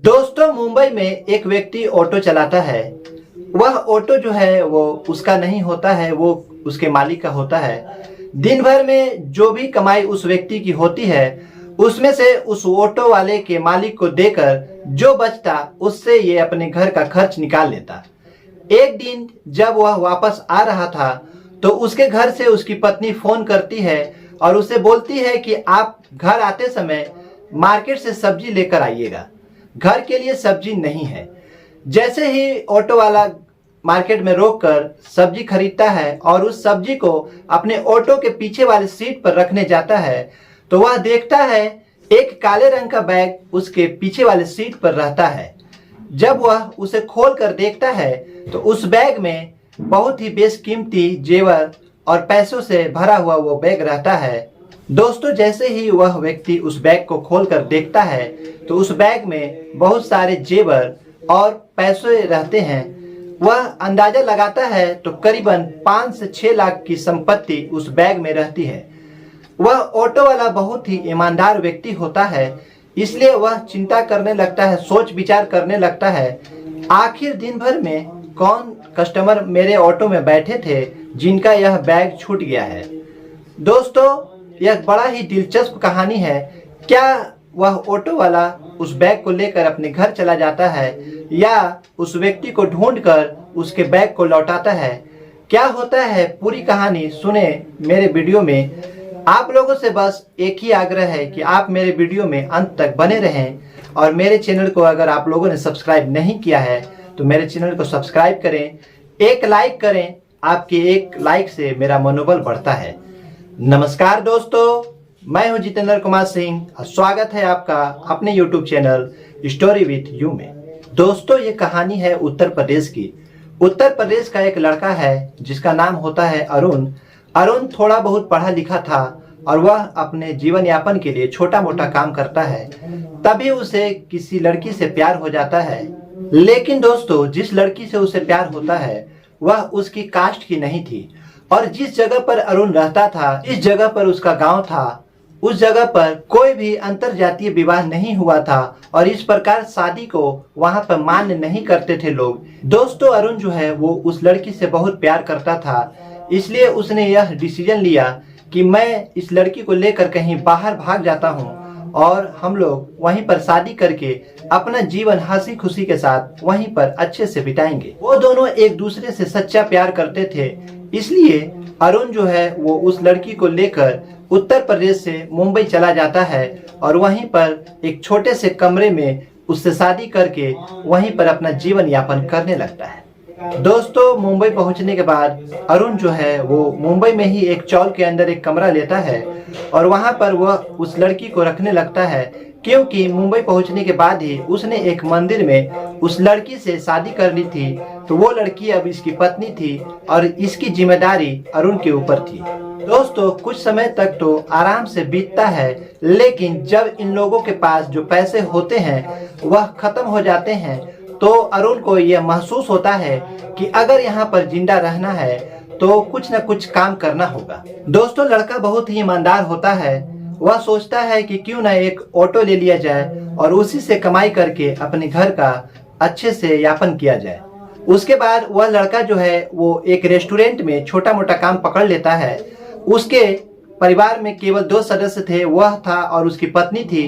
दोस्तों, मुंबई में एक व्यक्ति ऑटो चलाता है। वह ऑटो जो है वो उसका नहीं होता है, वो उसके मालिक का होता है। दिन भर में जो भी कमाई उस व्यक्ति की होती है, उसमें से उस ऑटो वाले के मालिक को देकर जो बचता उससे ये अपने घर का खर्च निकाल लेता। एक दिन जब वह वापस आ रहा था तो उसके घर से उसकी पत्नी फोन करती है और उसे बोलती है कि आप घर आते समय मार्केट से सब्जी लेकर आइएगा, घर के लिए सब्जी नहीं है। जैसे ही ऑटो वाला मार्केट में रोककर सब्जी खरीदता है और उस सब्जी को अपने ऑटो के पीछे वाले सीट पर रखने जाता है तो वह देखता है एक काले रंग का बैग उसके पीछे वाले सीट पर रहता है। जब वह उसे खोल कर देखता है तो उस बैग में बहुत ही बेशकीमती जेवर और पैसों से भरा हुआ वो बैग रहता है। दोस्तों, जैसे ही वह व्यक्ति उस बैग को खोलकर देखता है तो उस बैग में बहुत सारे जेवर और पैसे रहते हैं। वह अंदाजा लगाता है तो करीबन 5 से 6 लाख की संपत्ति उस बैग में रहती है। वह ऑटो वाला बहुत ही ईमानदार व्यक्ति होता है, इसलिए वह चिंता करने लगता है, सोच विचार करने लगता है, आखिर दिन भर में कौन कस्टमर मेरे ऑटो में बैठे थे जिनका यह बैग छूट गया है। दोस्तों, यह बड़ा ही दिलचस्प कहानी है। क्या वह ऑटो वाला उस बैग को लेकर अपने घर चला जाता है या उस व्यक्ति को ढूंढकर उसके बैग को लौटाता है? क्या होता है पूरी कहानी सुने मेरे वीडियो में। आप लोगों से बस एक ही आग्रह है कि आप मेरे वीडियो में अंत तक बने रहें और मेरे चैनल को अगर आप लोगों ने सब्सक्राइब नहीं किया है तो मेरे चैनल को सब्सक्राइब करें, एक लाइक करें। आपके एक लाइक से मेरा मनोबल बढ़ता है। नमस्कार दोस्तों, मैं हूं जितेंद्र कुमार सिंह और स्वागत है आपका अपने YouTube channel story with you में। दोस्तों, ये कहानी है उत्तर प्रदेश की। उत्तर प्रदेश का एक लड़का है जिसका नाम होता है अरुण। अरुण थोड़ा बहुत पढ़ा लिखा था और वह अपने जीवन यापन के लिए छोटा मोटा काम करता है। तभी उसे किसी लड़की से प्यार हो जाता है। लेकिन दोस्तों, जिस लड़की से उसे प्यार होता है वह उसकी कास्ट की नहीं थी और जिस जगह पर अरुण रहता था, इस जगह पर उसका गांव था, उस जगह पर कोई भी अंतर जातीय विवाह नहीं हुआ था और इस प्रकार शादी को वहां पर मान्य नहीं करते थे लोग। दोस्तों, अरुण जो है वो उस लड़की से बहुत प्यार करता था, इसलिए उसने यह डिसीजन लिया कि मैं इस लड़की को लेकर कहीं बाहर भाग जाता हूँ और हम लोग वहीं पर शादी करके अपना जीवन हंसी खुशी के साथ वहीं पर अच्छे से बिताएंगे। वो दोनों एक दूसरे से सच्चा प्यार करते थे, इसलिए अरुण जो है वो उस लड़की को लेकर उत्तर प्रदेश से मुंबई चला जाता है और वहीं पर एक छोटे से कमरे में उससे शादी करके वहीं पर अपना जीवन यापन करने लगता है। दोस्तों, मुंबई पहुंचने के बाद अरुण जो है वो मुंबई में ही एक चौल के अंदर एक कमरा लेता है और वहां पर वह उस लड़की को रखने लगता है, क्योंकि मुंबई पहुंचने के बाद ही उसने एक मंदिर में उस लड़की से शादी कर ली थी। तो वो लड़की अब इसकी पत्नी थी और इसकी जिम्मेदारी अरुण के ऊपर थी। दोस्तों, कुछ समय तक तो आराम से बीतता है, लेकिन जब इन लोगों के पास जो पैसे होते हैं वह खत्म हो जाते हैं तो अरुण को यह महसूस होता है कि अगर यहाँ पर जिंदा रहना है तो कुछ न कुछ काम करना होगा। दोस्तों, लड़का बहुत ही ईमानदार होता है। वह सोचता है कि क्यों ना एक ऑटो ले लिया जाए और उसी से कमाई करके अपने घर का अच्छे से यापन किया जाए। उसके बाद वह लड़का जो है वो एक रेस्टोरेंट में छोटा मोटा काम पकड़ लेता है। उसके परिवार में केवल 2 सदस्य थे, वह था और उसकी पत्नी थी।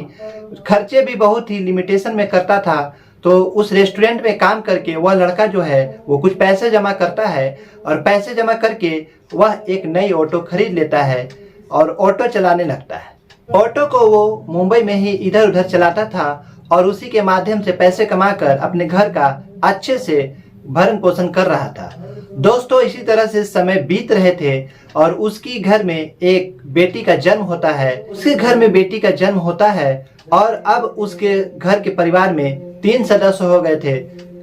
खर्चे भी बहुत ही लिमिटेशन में करता था। तो उस रेस्टोरेंट में काम करके वह लड़का जो है वो कुछ पैसे जमा करता है और पैसे जमा करके वह एक नई ऑटो खरीद लेता है और ऑटो चलाने लगता है। ऑटो को वो मुंबई में ही इधर उधर चलाता था और उसी के माध्यम से पैसे कमाकर अपने घर का अच्छे से भरण पोषण कर रहा था। दोस्तों, इसी तरह से समय बीत रहे थे और उसकी घर में एक बेटी का जन्म होता है। उसके घर में बेटी का जन्म होता है और अब उसके घर के परिवार में 3 सदस्य हो गए थे।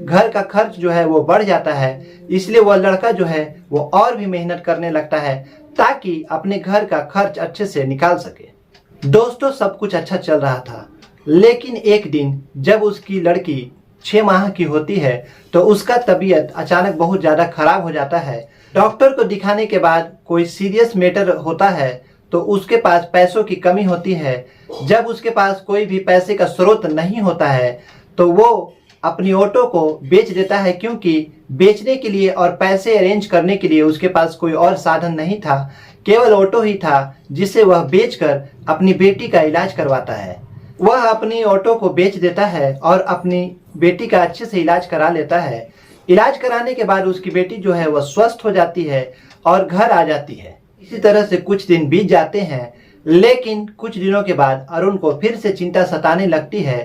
घर का खर्च जो है वो बढ़ जाता है, इसलिए वह लड़का जो है वो और भी मेहनत करने लगता है ताकि अपने घर का खर्च अच्छे से निकाल सके। दोस्तों, सब कुछ अच्छा चल रहा था, लेकिन एक दिन जब उसकी लड़की 6 माह की होती है तो उसका तबीयत अचानक बहुत ज़्यादा खराब हो जाता है। डॉक्टर को दिखाने के बाद कोई सीरियस मैटर होता है तो उसके पास पैसों की कमी होती है। जब उसके पास कोई भी पैसे का स्रोत नहीं होता है तो वो अपनी ऑटो को बेच देता है, क्योंकि बेचने के लिए और पैसे अरेंज करने के लिए उसके पास कोई और साधन नहीं था, केवल ऑटो ही था जिसे वह बेचकर अपनी बेटी का इलाज करवाता है। वह अपनी ऑटो को बेच देता है और अपनी बेटी का अच्छे से इलाज करा लेता है। इलाज कराने के बाद उसकी बेटी जो है वह स्वस्थ हो जाती है और घर आ जाती है। इसी तरह से कुछ दिन बीत जाते हैं, लेकिन कुछ दिनों के बाद अरुण को फिर से चिंता सताने लगती है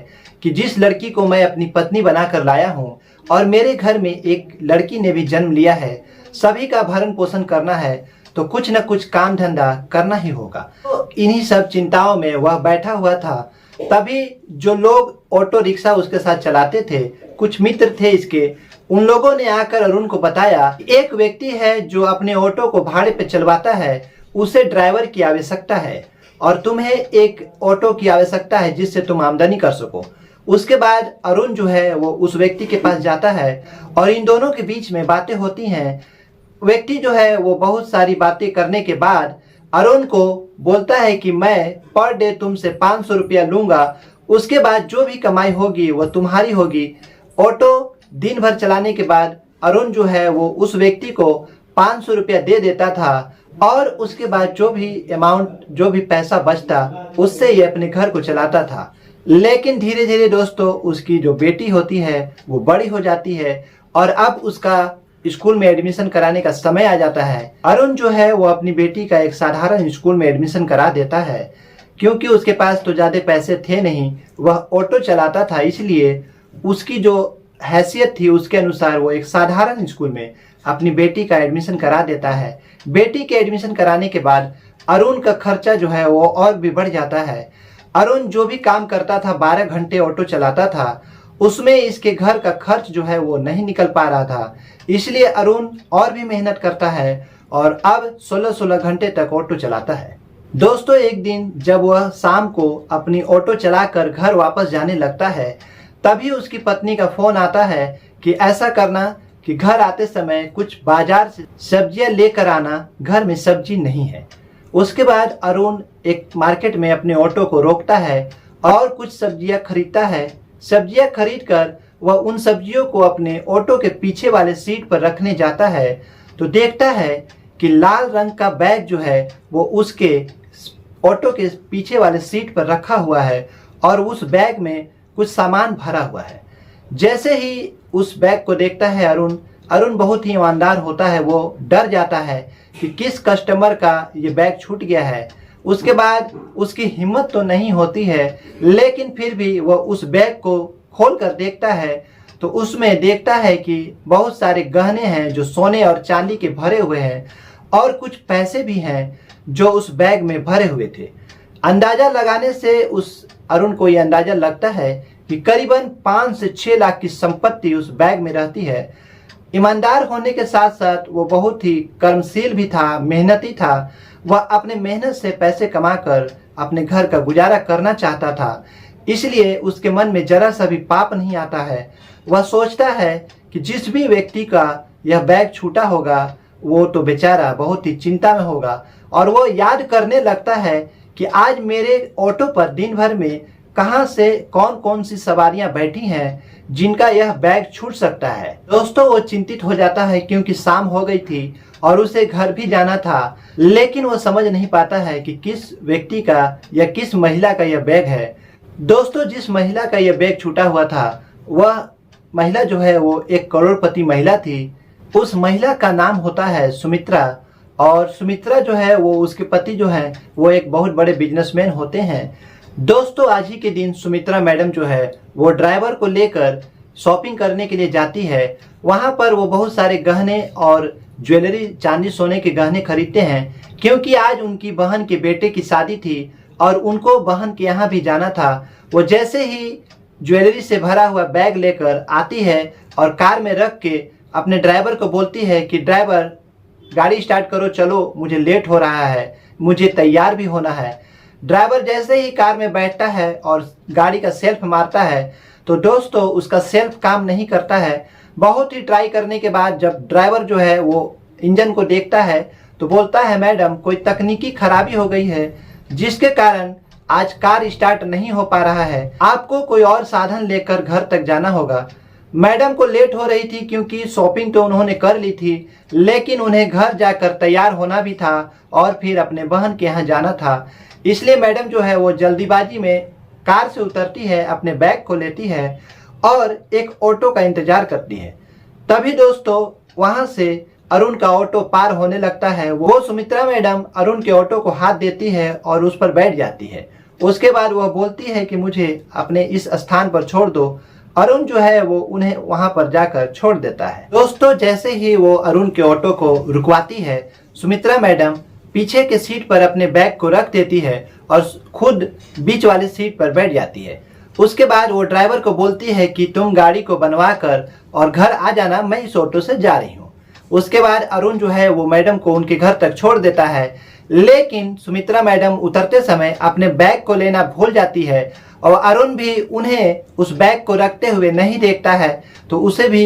कि जिस लड़की को मैं अपनी पत्नी बनाकर लाया हूँ और मेरे घर में एक लड़की ने भी जन्म लिया है, सभी का भरण पोषण करना है, तो कुछ न कुछ काम धंधा करना ही होगा। तो इन्हीं सब चिंताओं में वह बैठा हुआ था। तभी जो लोग ऑटो रिक्शा उसके साथ चलाते थे, कुछ मित्र थे इसके, उन लोगों ने आकर अरुण को बताया, एक व्यक्ति है जो अपने ऑटो को भाड़े पे चलवाता है, उसे ड्राइवर की आवश्यकता है और तुम्हें एक ऑटो की आवश्यकता है जिससे तुम आमदनी कर सको। उसके बाद अरुण जो है वो उस व्यक्ति के पास जाता है और इन दोनों के बीच में बातें होती हैं। व्यक्ति जो है वो बहुत सारी बातें करने के बाद अरुण को बोलता है कि मैं पर डे तुमसे 500 रुपया लूंगा, उसके बाद जो भी कमाई होगी वो तुम्हारी होगी। ऑटो दिन भर चलाने के बाद अरुण जो है वो उस व्यक्ति को 500 रुपया दे देता था और उसके बाद जो भी अमाउंट, जो भी पैसा बचता, उससे ये अपने घर को चलाता था। लेकिन धीरे धीरे दोस्तों उसकी जो बेटी होती है वो बड़ी हो जाती है और अब उसका स्कूल में एडमिशन कराने का समय आ जाता है। अरुण जो है वो अपनी बेटी का एक साधारण स्कूल में एडमिशन करा देता है, क्योंकि उसके पास तो ज़्यादा पैसे थे नहीं, वह ऑटो चलाता था, इसलिए उसकी जो हैसियत थी उसके अनुसार वो एक साधारण स्कूल में अपनी बेटी का एडमिशन करा देता है। बेटी के एडमिशन कराने के बाद अरुण का खर्चा जो है वो और भी बढ़ जाता है। अरुण जो भी काम करता था, 12 घंटे ऑटो चलाता था, उसमें इसके घर का खर्च जो है वो नहीं निकल पा रहा था, इसलिए अरुण और भी मेहनत करता है और अब 16-16 घंटे तक ऑटो चलाता है। दोस्तों एक दिन जब वह शाम को अपनी ऑटो चलाकर घर वापस जाने लगता है, तभी उसकी पत्नी का फोन आता है कि ऐसा करना कि घर आते समय कुछ बाजार से सब्जियां लेकर आना, घर में सब्जी नहीं है। उसके बाद अरुण एक मार्केट में अपने ऑटो को रोकता है और कुछ सब्जियां खरीदता है। सब्जियां खरीद कर वह उन सब्जियों को अपने ऑटो के पीछे वाले सीट पर रखने जाता है, तो देखता है कि लाल रंग का बैग जो है वो उसके ऑटो के पीछे वाले सीट पर रखा हुआ है और उस बैग में कुछ सामान भरा हुआ है। जैसे ही उस बैग को देखता है अरुण बहुत ही ईमानदार होता है, वो डर जाता है कि किस कस्टमर का ये बैग छूट गया है। उसके बाद उसकी हिम्मत तो नहीं होती है, लेकिन फिर भी वह उस बैग को खोल कर देखता है, तो उसमें देखता है कि बहुत सारे गहने हैं जो सोने और चांदी के भरे हुए हैं और कुछ पैसे भी हैं जो उस बैग में भरे हुए थे। अंदाजा लगाने से उस अरुण को यह अंदाजा लगता है कि करीबन 5 से 6 लाख की संपत्ति उस बैग में रहती है। ईमानदार होने के साथ साथ वो बहुत ही कर्मशील भी था, मेहनती था। वह अपने मेहनत से पैसे कमाकर अपने घर का गुजारा करना चाहता था, इसलिए उसके मन में जरा सा भी पाप नहीं आता है। वह सोचता है कि जिस भी व्यक्ति का यह बैग छूटा होगा वो तो बेचारा बहुत ही चिंता में होगा और वो याद करने लगता है कि आज मेरे ऑटो पर दिन भर में कहां से कौन कौन सी सवारियां बैठी हैं जिनका यह बैग छूट सकता है। दोस्तों वो चिंतित हो जाता है क्योंकि शाम हो गई थी और उसे घर भी जाना था, लेकिन वो समझ नहीं पाता है कि किस व्यक्ति का या किस महिला का यह बैग है। दोस्तों जिस महिला का यह बैग छूटा हुआ था वह महिला जो है वो एक करोड़पति महिला थी। उस महिला का नाम होता है सुमित्रा और सुमित्रा जो है वो उसके पति जो है वो एक बहुत बड़े बिजनेसमैन होते हैं। दोस्तों आज ही के दिन सुमित्रा मैडम जो है वो ड्राइवर को लेकर शॉपिंग करने के लिए जाती है। वहां पर वो बहुत सारे गहने और ज्वेलरी, चांदी सोने के गहने खरीदते हैं, क्योंकि आज उनकी बहन के बेटे की शादी थी और उनको बहन के यहाँ भी जाना था। वो जैसे ही ज्वेलरी से भरा हुआ बैग लेकर आती है और कार में रख के अपने ड्राइवर को बोलती है कि ड्राइवर गाड़ी स्टार्ट करो, चलो मुझे लेट हो रहा है, मुझे तैयार भी होना है। ड्राइवर जैसे ही कार में बैठता है और गाड़ी का सेल्फ मारता है तो दोस्तों उसका सेल्फ काम नहीं करता है। बहुत ही ट्राई करने के बाद जब ड्राइवर जो है वो इंजन को देखता है तो बोलता है मैडम कोई तकनीकी खराबी हो गई है जिसके कारण आज कार स्टार्ट नहीं हो पा रहा है, आपको कोई और साधन लेकर घर तक जाना होगा। मैडम को लेट हो रही थी क्योंकि शॉपिंग तो उन्होंने कर ली थी, लेकिन उन्हें घर जाकर तैयार होना भी था और फिर अपने बहन के यहाँ जाना था। इसलिए मैडम जो है वो जल्दीबाजी में कार से उतरती है, अपने बैग को लेती है और एक ऑटो का इंतजार करती है। तभी दोस्तों वहाँ से अरुण का ऑटो पार होने लगता है। वो सुमित्रा मैडम अरुण के ऑटो को हाथ देती है और उस पर बैठ जाती है। उसके बाद वह बोलती है कि मुझे अपने इस स्थान पर छोड़ दो। अरुण जो है वो उन्हें वहां पर जाकर छोड़ देता है। दोस्तों जैसे ही वो अरुण के ऑटो को रुकवाती है, सुमित्रा मैडम पीछे के सीट पर अपने बैग को रख देती है और खुद बीच वाली सीट पर बैठ जाती है। उसके बाद वो ड्राइवर को बोलती है कि तुम गाड़ी को बनवा कर और घर आ जाना, मैं इस ऑटो से जा रही हूँ। उसके बाद अरुण जो है वो मैडम को उनके घर तक छोड़ देता है, लेकिन सुमित्रा मैडम उतरते समय अपने बैग को लेना भूल जाती है और अरुण भी उन्हें उस बैग को रखते हुए नहीं देखता है, तो उसे भी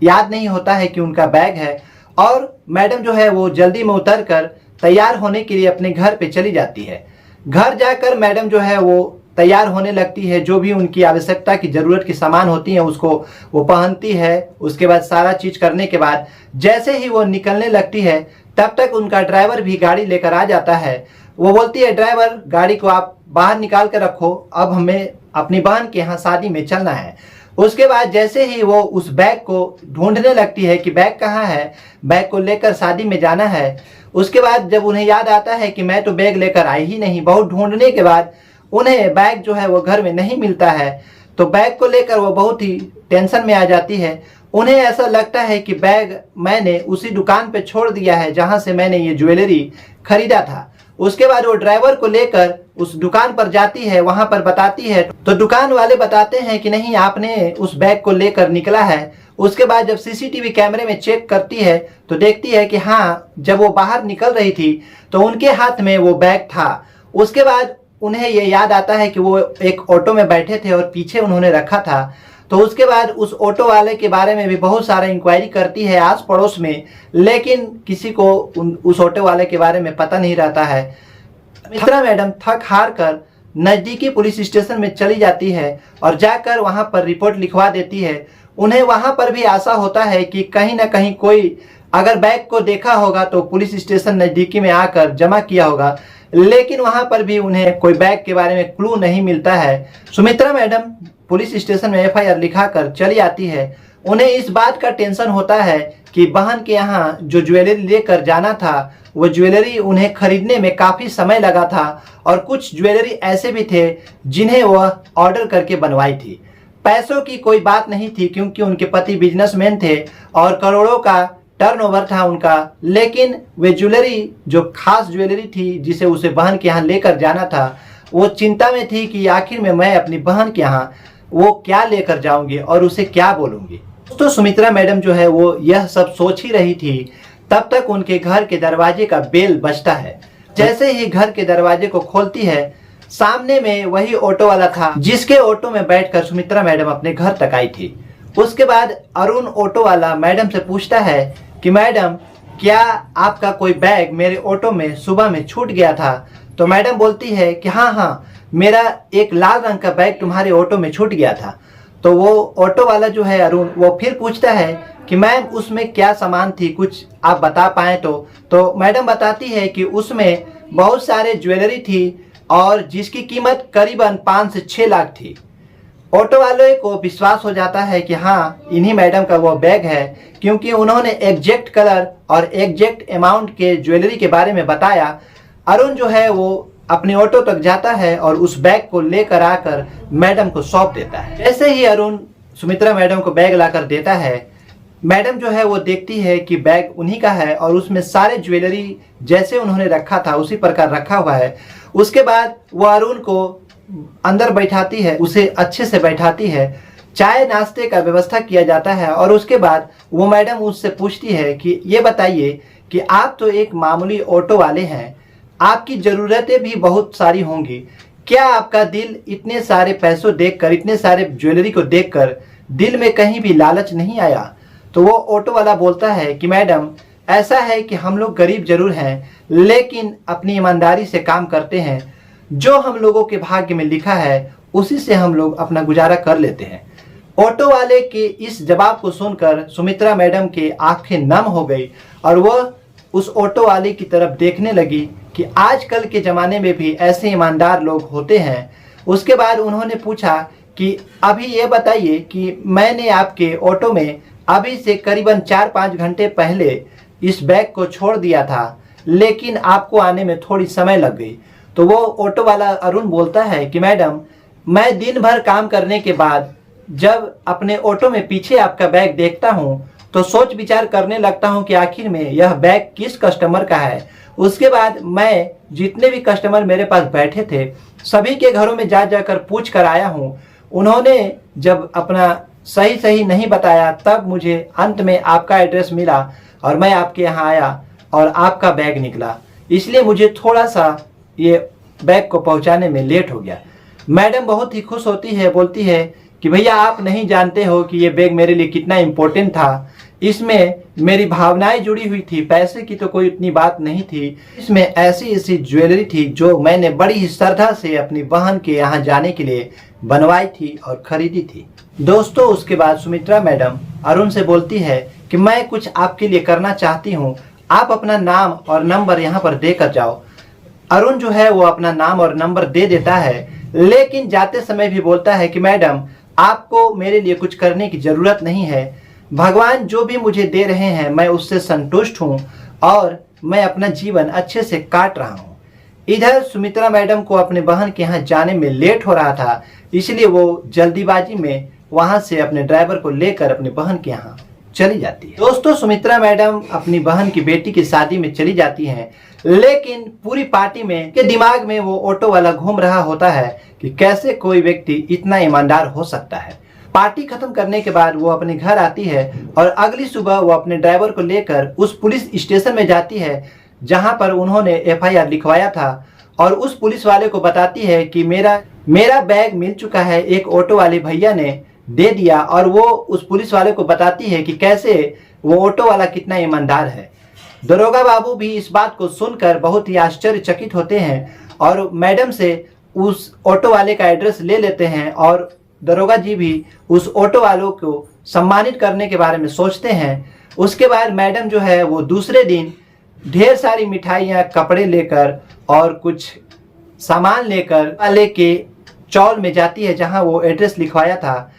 याद नहीं होता है कि उनका बैग है। और मैडम जो है वो जल्दी में उतर कर तैयार होने के लिए अपने घर पे चली जाती है। घर जाकर मैडम जो है वो तैयार होने लगती है, जो भी उनकी आवश्यकता की ज़रूरत की सामान होती है उसको वो पहनती है। उसके बाद सारा चीज़ करने के बाद जैसे ही वो निकलने लगती है, तब तक उनका ड्राइवर भी गाड़ी लेकर आ जाता है। वो बोलती है, ड्राइवर गाड़ी को आप बाहर निकाल कर रखो, अब हमें अपनी बहन के यहाँ शादी में चलना है। उसके बाद जैसे ही वो उस बैग को ढूंढने लगती है कि बैग कहाँ है, बैग को लेकर शादी में जाना है। उसके बाद जब उन्हें याद आता है कि मैं तो बैग लेकर आई ही नहीं, बहुत ढूंढने के बाद उन्हें बैग जो है वो घर में नहीं मिलता है, तो बैग को लेकर वो बहुत ही टेंशन में आ जाती है। उन्हें ऐसा लगता है कि बैग मैंने उसी दुकान पे छोड़ दिया है जहां से मैंने ये ज्वेलरी खरीदा था। उसके बाद वो ड्राइवर को लेकर उस दुकान पर जाती है, वहां पर बताती है, तो दुकान वाले बताते हैं कि नहीं, आपने उस बैग को लेकर निकला है। उसके बाद जब सीसीटीवी कैमरे में चेक करती है तो देखती है कि हाँ, जब वो बाहर निकल रही थी तो उनके हाथ में वो बैग था। उसके बाद उन्हें ये याद आता है कि वो एक ऑटो में बैठे थे और पीछे उन्होंने रखा था। तो उसके बाद उस ऑटो वाले के बारे में भी बहुत सारा इंक्वायरी करती है आस पड़ोस में, लेकिन किसी को उस ऑटो वाले के बारे में पता नहीं रहता है। सुमित्रा मैडम थक हार कर नज़दीकी पुलिस स्टेशन में चली जाती है और जाकर वहां पर रिपोर्ट लिखवा देती है। उन्हें वहां पर भी आशा होता है कि कहीं ना कहीं कोई अगर बैग को देखा होगा तो पुलिस स्टेशन नज़दीकी में आकर जमा किया होगा, लेकिन वहां पर भी उन्हें कोई बैग के बारे में क्लू नहीं मिलता है। सुमित्रा मैडम पुलिस स्टेशन में एफआईआर लिखाकर चली आती है। उन्हें इस बात का टेंशन होता है कि बहन के यहाँ जो ज्वेलरी लेकर जाना था, वो ज्वेलरी उन्हें खरीदने में काफ़ी समय लगा था और कुछ ज्वेलरी ऐसे भी थे जिन्हें वह ऑर्डर करके बनवाई थी। पैसों की कोई बात नहीं थी क्योंकि उनके पति बिजनेसमैन थे और करोड़ों का टर्नओवर था उनका, लेकिन वे ज्वेलरी जो खास ज्वेलरी थी जिसे उसे बहन के यहाँ लेकर जाना था, वो चिंता में थी कि आखिर में मैं अपनी बहन के यहाँ वो क्या लेकर जाऊंगी और उसे क्या बोलूंगी। तो सुमित्रा मैडम जो है वो यह सब सोच ही रही थी, तब तक उनके घर के दरवाजे का बेल बजता है। जैसे ही घर के दरवाजे को खोलती है, सामने में वही ऑटो वाला था जिसके ऑटो में बैठकर सुमित्रा मैडम अपने घर तक आई थी। उसके बाद अरुण ऑटो वाला मैडम से पूछता है कि मैडम, क्या आपका कोई बैग मेरे ऑटो में सुबह में छूट गया था? तो मैडम बोलती है कि हाँ, मेरा एक लाल रंग का बैग तुम्हारे ऑटो में छूट गया था। तो वो ऑटो वाला जो है अरुण, वो फिर पूछता है कि मैम उसमें क्या सामान थी, कुछ आप बता पाएँ तो मैडम बताती है कि उसमें बहुत सारे ज्वेलरी थी और जिसकी कीमत करीबन 5 से 6 लाख थी। ऑटो वाले को विश्वास हो जाता है कि हाँ, इन्हीं मैडम का वो बैग है, क्योंकि उन्होंने एग्जैक्ट कलर और एग्जैक्ट अमाउंट के ज्वेलरी के बारे में बताया। अरुण जो है वो अपने ऑटो तक जाता है और उस बैग को लेकर आकर मैडम को सौंप देता है। जैसे ही अरुण सुमित्रा मैडम को बैग लाकर देता है, मैडम जो है वो देखती है कि बैग उन्हीं का है और उसमें सारे ज्वेलरी जैसे उन्होंने रखा था उसी प्रकार रखा हुआ है। उसके बाद वो अरुण को अंदर बैठाती है, उसे अच्छे से बैठाती है, चाय नाश्ते का व्यवस्था किया जाता है और उसके बाद वो मैडम उससे पूछती है कि ये बताइए कि आप तो एक मामूली ऑटो वाले हैं, आपकी ज़रूरतें भी बहुत सारी होंगी, क्या आपका दिल इतने सारे पैसों देखकर, इतने सारे ज्वेलरी को देखकर दिल में कहीं भी लालच नहीं आया? तो वो ऑटो वाला बोलता है कि मैडम, ऐसा है कि हम लोग गरीब जरूर हैं लेकिन अपनी ईमानदारी से काम करते हैं। जो हम लोगों के भाग्य में लिखा है उसी से हम लोग अपना गुजारा कर लेते हैं। ऑटो वाले के इस जवाब को सुनकर सुमित्रा मैडम की आंखें नम हो गई और वह उस ऑटो वाले की तरफ देखने लगी कि आजकल के ज़माने में भी ऐसे ईमानदार लोग होते हैं। उसके बाद उन्होंने पूछा कि अभी ये बताइए कि मैंने आपके ऑटो में अभी से करीबन 4-5 घंटे पहले इस बैग को छोड़ दिया था, लेकिन आपको आने में थोड़ी समय लग गई। तो वो ऑटो वाला अरुण बोलता है कि मैडम, मैं दिन भर काम करने के बाद जब अपने ऑटो में पीछे आपका बैग देखता हूँ तो सोच विचार करने लगता हूँ कि आखिर में यह बैग किस कस्टमर का है। उसके बाद मैं जितने भी कस्टमर मेरे पास बैठे थे सभी के घरों में जा जाकर पूछ कर आया हूँ। उन्होंने जब अपना सही नहीं बताया तब मुझे अंत में आपका एड्रेस मिला और मैं आपके यहाँ आया और आपका बैग निकला, इसलिए मुझे थोड़ा सा ये बैग को पहुँचाने में लेट हो गया। मैडम बहुत ही खुश होती है, बोलती है कि भैया आप नहीं जानते हो कि ये बैग मेरे लिए कितना इम्पोर्टेंट था। इसमें मेरी भावनाएं जुड़ी हुई थी, पैसे की तो कोई इतनी बात नहीं थी। इसमें ऐसी ऐसी ज्वेलरी थी जो मैंने बड़ी ही श्रद्धा से अपनी बहन के यहाँ जाने के लिए बनवाई थी और खरीदी थी। दोस्तों, उसके बाद सुमित्रा मैडम अरुण से बोलती है कि मैं कुछ आपके लिए करना चाहती हूँ, आप अपना नाम और नंबर यहाँ पर देकर जाओ। अरुण जो है वो अपना नाम और नंबर दे देता है, लेकिन जाते समय भी बोलता है कि मैडम, आपको मेरे लिए कुछ करने की ज़रूरत नहीं है। भगवान जो भी मुझे दे रहे हैं मैं उससे संतुष्ट हूँ और मैं अपना जीवन अच्छे से काट रहा हूँ। इधर सुमित्रा मैडम को अपने बहन के यहाँ जाने में लेट हो रहा था, इसलिए वो जल्दीबाजी में वहाँ से अपने ड्राइवर को लेकर अपनी बहन के यहाँ चली जाती है। दोस्तों, सुमित्रा मैडम अपनी बहन की बेटी की शादी में चली जाती हैं, लेकिन पूरी पार्टी में के दिमाग में वो ऑटो वाला घूम रहा होता है कि कैसे कोई व्यक्ति इतना ईमानदार हो सकता है। पार्टी खत्म करने के बाद वो अपने घर आती है और अगली सुबह वो अपने ड्राइवर को लेकर उस पुलिस स्टेशन में जाती है जहां पर उन्होंने FIR लिखवाया था और उस पुलिस वाले को बताती है कि मेरा बैग मिल चुका है, एक ऑटो वाले भैया ने दे दिया। और वो उस पुलिस वाले को बताती है कि कैसे वो ऑटो वाला कितना ईमानदार है। दरोगा बाबू भी इस बात को सुनकर बहुत ही आश्चर्यचकित होते हैं और मैडम से उस ऑटो वाले का एड्रेस ले लेते हैं और दरोगा जी भी उस ऑटो वालों को सम्मानित करने के बारे में सोचते हैं। उसके बाद मैडम जो है वो दूसरे दिन ढेर सारी मिठाइयाँ, कपड़े लेकर और कुछ सामान लेकर वाले के चौल में जाती है जहां वो एड्रेस लिखवाया था।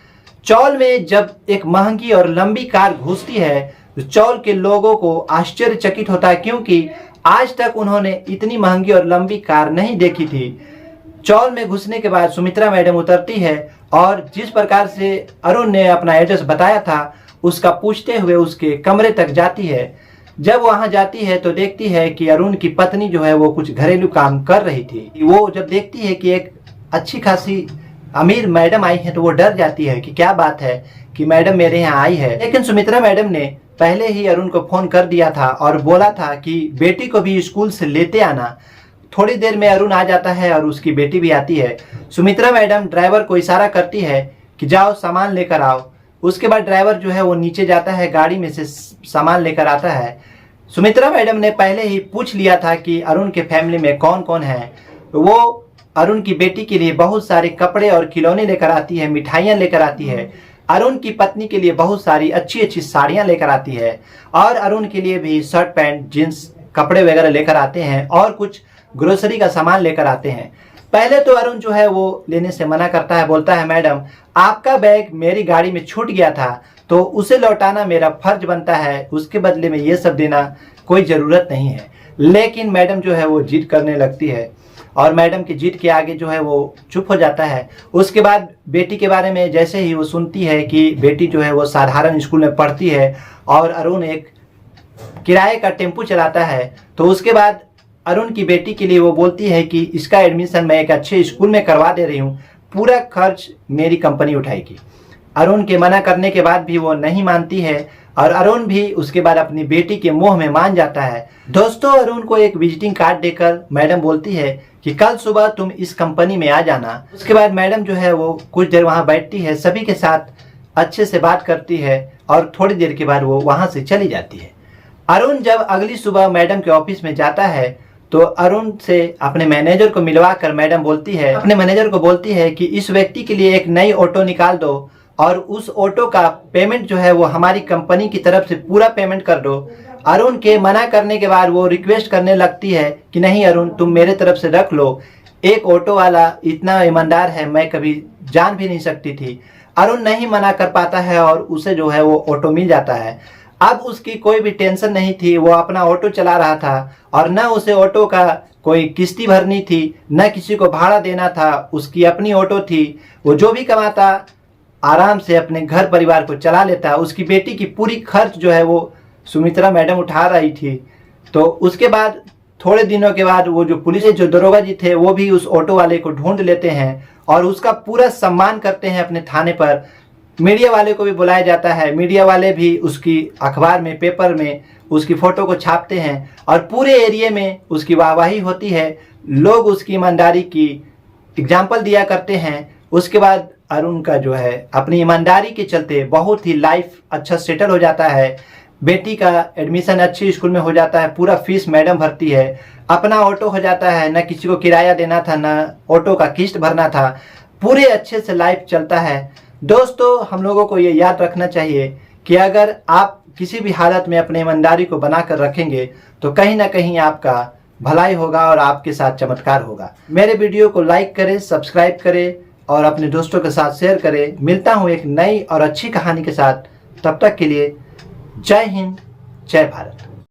चौल में जब एक महंगी और लंबी कार घुसती है तो चौल के लोगों को आश्चर्यचकित होता है, क्योंकि आज तक उन्होंने इतनी महंगी और लंबी कार नहीं देखी थी। चौल में घुसने के बाद सुमित्रा मैडम उतरती है और जिस प्रकार से अरुण ने अपना एड्रेस बताया था उसका पूछते हुए उसके कमरे तक जाती है। जब वहां जाती है तो देखती है कि अरुण की पत्नी जो है वो कुछ घरेलू काम कर रही थी। वो जब देखती है कि एक अच्छी खासी अमीर मैडम आई है तो वो डर जाती है कि क्या बात है कि मैडम मेरे यहाँ आई है। लेकिन सुमित्रा मैडम ने पहले ही अरुण को फोन कर दिया था और बोला था कि बेटी को भी स्कूल से लेते आना। थोड़ी देर में अरुण आ जाता है और उसकी बेटी भी आती है। सुमित्रा मैडम ड्राइवर को इशारा करती है कि जाओ सामान लेकर आओ। उसके बाद ड्राइवर जो है वो नीचे जाता है, गाड़ी में से सामान लेकर आता है। सुमित्रा मैडम ने पहले ही पूछ लिया था कि अरुण के फैमिली में कौन कौन है। वो अरुण की बेटी के लिए बहुत सारे कपड़े और खिलौने लेकर आती है, मिठाइयाँ लेकर आती है। अरुण की पत्नी के लिए बहुत सारी अच्छी अच्छी साड़ियाँ लेकर आती है और अरुण के लिए भी शर्ट पैंट जींस कपड़े वगैरह लेकर आते हैं और कुछ ग्रोसरी का सामान लेकर आते हैं। पहले तो अरुण जो है वो लेने से मना करता है, बोलता है मैडम आपका बैग मेरी गाड़ी में छूट गया था तो उसे लौटाना मेरा फर्ज बनता है, उसके बदले में ये सब देना कोई ज़रूरत नहीं है। लेकिन मैडम जो है वो जिद करने लगती है और मैडम की जिद के आगे जो है वो चुप हो जाता है। उसके बाद बेटी के बारे में जैसे ही वो सुनती है कि बेटी जो है वो साधारण स्कूल में पढ़ती है और अरुण एक किराए का टेम्पू चलाता है, तो उसके बाद अरुण की बेटी के लिए वो बोलती है कि इसका एडमिशन मैं एक अच्छे स्कूल में करवा दे रही हूँ, पूरा खर्च मेरी कंपनी उठाएगी। अरुण के मना करने के बाद भी वो नहीं मानती है और अरुण भी उसके बाद अपनी बेटी के मोह में मान जाता है। दोस्तों, अरुण को एक विजिटिंग कार्ड देकर मैडम बोलती है कि कल सुबह तुम इस कंपनी में आ जाना। उसके बाद मैडम जो है वो कुछ देर वहाँ बैठती है, सभी के साथ अच्छे से बात करती है और थोड़ी देर के बाद वो वहाँ से चली जाती है। अरुण जब अगली सुबह मैडम के ऑफिस में जाता है तो अरुण से अपने मैनेजर को मिलवा कर मैडम बोलती है, अपने मैनेजर को बोलती है कि इस व्यक्ति के लिए एक नई ऑटो निकाल दो और उस ऑटो का पेमेंट जो है वो हमारी कंपनी की तरफ से पूरा पेमेंट कर दो। अरुण के मना करने के बाद वो रिक्वेस्ट करने लगती है कि नहीं अरुण, तुम मेरे तरफ से रख लो, एक ऑटो वाला इतना ईमानदार है मैं कभी जान भी नहीं सकती थी। अरुण नहीं मना कर पाता है और उसे जो है वो ऑटो मिल जाता है। अब उसकी कोई भी टेंशन नहीं थी, वो अपना ऑटो चला रहा था और न उसे ऑटो का कोई किस्ती भरनी थी, न किसी को भाड़ा देना था, उसकी अपनी ऑटो थी। वो जो भी कमाता आराम से अपने घर परिवार को चला लेता। उसकी बेटी की पूरी खर्च जो है वो सुमित्रा मैडम उठा रही थी। तो उसके बाद थोड़े दिनों के बाद वो जो पुलिस जो दरोगा जी थे वो भी उस ऑटो वाले को ढूंढ लेते हैं और उसका पूरा सम्मान करते हैं अपने थाने पर। मीडिया वाले को भी बुलाया जाता है, मीडिया वाले भी उसकी अखबार में पेपर में उसकी फ़ोटो को छापते हैं और पूरे एरिया में उसकी वाहवाही होती है। लोग उसकी ईमानदारी की एग्जाम्पल दिया करते हैं। उसके बाद अरुण का जो है अपनी ईमानदारी के चलते बहुत ही लाइफ अच्छा सेटल हो जाता है। बेटी का एडमिशन अच्छी स्कूल में हो जाता है, पूरा फीस मैडम भरती है, अपना ऑटो हो जाता है, न किसी को किराया देना था, न ऑटो का किस्त भरना था, पूरे अच्छे से लाइफ चलता है। दोस्तों, हम लोगों को ये याद रखना चाहिए कि अगर आप किसी भी हालत में अपने ईमानदारी को बनाकर रखेंगे तो कहीं ना कहीं आपका भलाई होगा और आपके साथ चमत्कार होगा। मेरे वीडियो को लाइक करें, सब्सक्राइब करें और अपने दोस्तों के साथ शेयर करें। मिलता हूँ एक नई और अच्छी कहानी के साथ, तब तक के लिए जय हिंद, जय भारत।